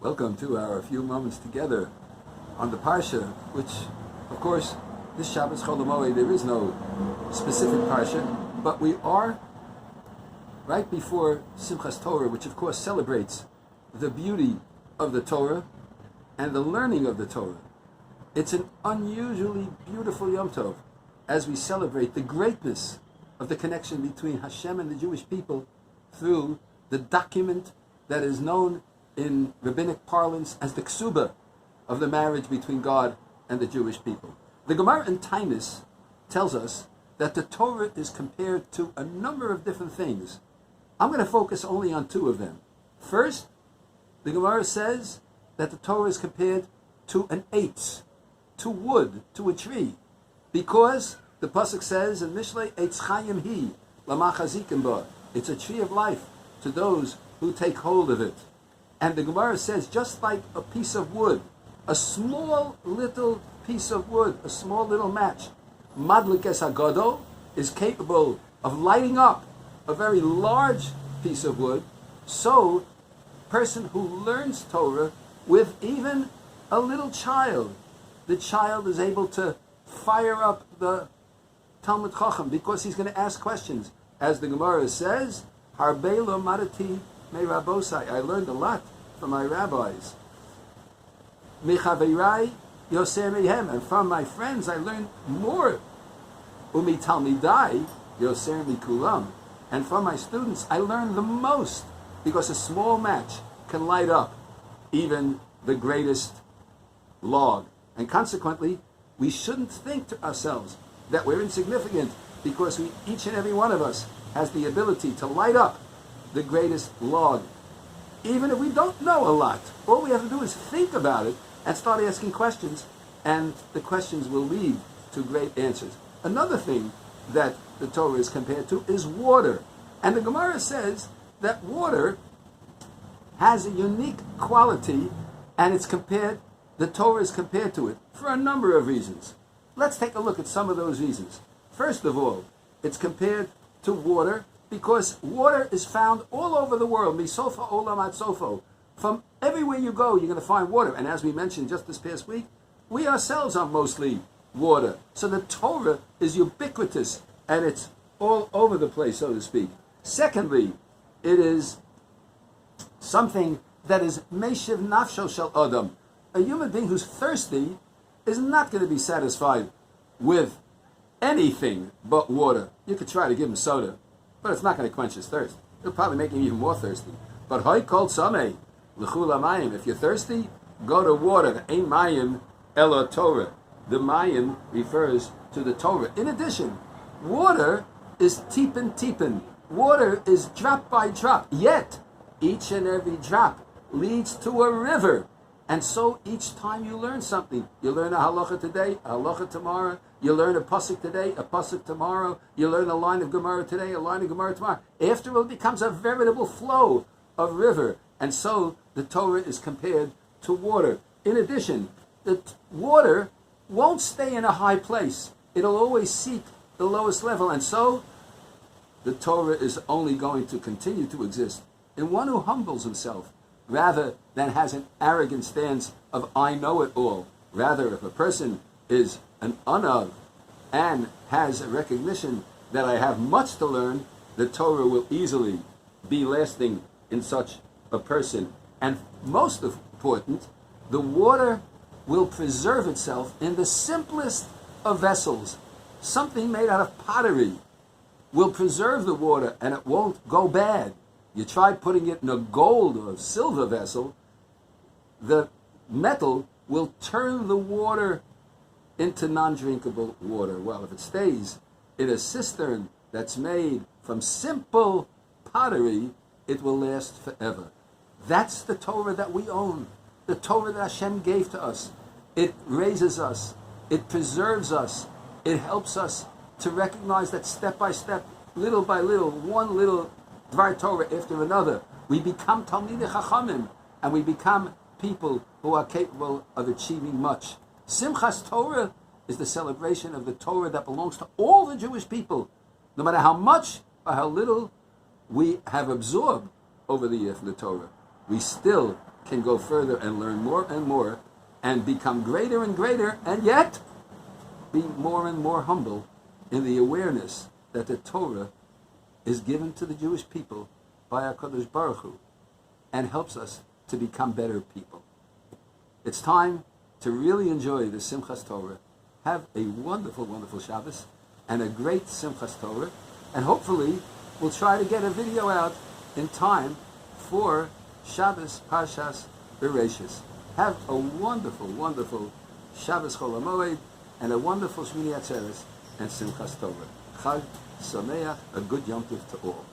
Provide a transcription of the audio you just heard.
Welcome to our few moments together on the Parsha, which, of course, this Shabbos Chol Hamoed, there is no specific Parsha, but we are right before Simchas Torah, which of course celebrates the beauty of the Torah and the learning of the Torah. It's an unusually beautiful Yom Tov as we celebrate the greatness of the connection between Hashem and the Jewish people through the document that is known in rabbinic parlance as the ksuba of the marriage between God and the Jewish people. The Gemara in Tainis tells us that the Torah is compared to a number of different things. I'm going to focus only on two of them. First, the Gemara says that the Torah is compared to an eitz, to wood, to a tree, because the pasuk says in Mishlei, Eitz Chayim Hi, Lamachazikim Ba. It's a tree of life to those who take hold of it. And the Gemara says, just like a piece of wood, a small little piece of wood, a small little match, Madlik es Hagodo, is capable of lighting up a very large piece of wood, so person who learns Torah with even a little child, the child is able to fire up the Talmud Chacham because he's going to ask questions. As the Gemara says, Harbe lo marati me rabosai, I learned a lot from my rabbis. Mechavirai yoser mehem, and from my friends I learned more. Umi talmidai yoser mikulam, and from my students I learned the most, because a small match can light up even the greatest log. And consequently, we shouldn't think to ourselves that we're insignificant because each and every one of us has the ability to light up the greatest log. Even if we don't know a lot, all we have to do is think about it and start asking questions, and the questions will lead to great answers. Another thing that the Torah is compared to is water. And the Gemara says that water has a unique quality, and the Torah is compared to it for a number of reasons. Let's take a look at some of those reasons. First of all, it's compared to water because water is found all over the world. Misofa olam ad sofo. From everywhere you go, you're going to find water. And as we mentioned just this past week, we ourselves are mostly water. So the Torah is ubiquitous and it's all over the place, so to speak. Secondly, it is something that is meshiv nafsho shel adam. A human being who's thirsty is not going to be satisfied with anything but water. You could try to give him soda, but it's not going to quench his thirst. It'll probably make him even more thirsty. But hoy kol sameh l'chula mayim. If you're thirsty, go to water. Ein mayim ela Torah. The mayim refers to the Torah. In addition, water is tipin. Water is drop by drop. Yet, each and every drop leads to a river. And so each time you learn something, you learn a halacha today, a halacha tomorrow, you learn a pasuk today, a pasuk tomorrow, you learn a line of Gemara today, a line of Gemara tomorrow. After it becomes a veritable flow of river. And so the Torah is compared to water. In addition, the water won't stay in a high place. It'll always seek the lowest level. And so the Torah is only going to continue to exist in one who humbles himself, rather than has an arrogant stance of I know it all. Rather, if a person is an anav and has a recognition that I have much to learn, the Torah will easily be lasting in such a person. And most important, the water will preserve itself in the simplest of vessels. Something made out of pottery will preserve the water and it won't go bad. You try putting it in a gold or silver vessel, the metal will turn the water into non-drinkable water. Well, if it stays in a cistern that's made from simple pottery, it will last forever. That's the Torah that we own, the Torah that Hashem gave to us. It raises us, it preserves us, it helps us to recognize that step by step, little by little, one little Dvar Torah after another, we become Talmidei Chachamim, and we become people who are capable of achieving much. Simchas Torah is the celebration of the Torah that belongs to all the Jewish people, no matter how much or how little we have absorbed over the year from the Torah. We still can go further and learn more and more and become greater and greater, and yet be more and more humble in the awareness that the Torah is given to the Jewish people by HaKadosh Baruch Hu and helps us to become better people. It's time to really enjoy the Simchas Torah. Have a wonderful, wonderful Shabbos and a great Simchas Torah, and hopefully we'll try to get a video out in time for Shabbos Parshas Bereshis. Have a wonderful, wonderful Shabbos Chol Hamoed and a wonderful Shmini Atzeres and Simchas Torah. Chag Sameach, a good Yom Tov to all.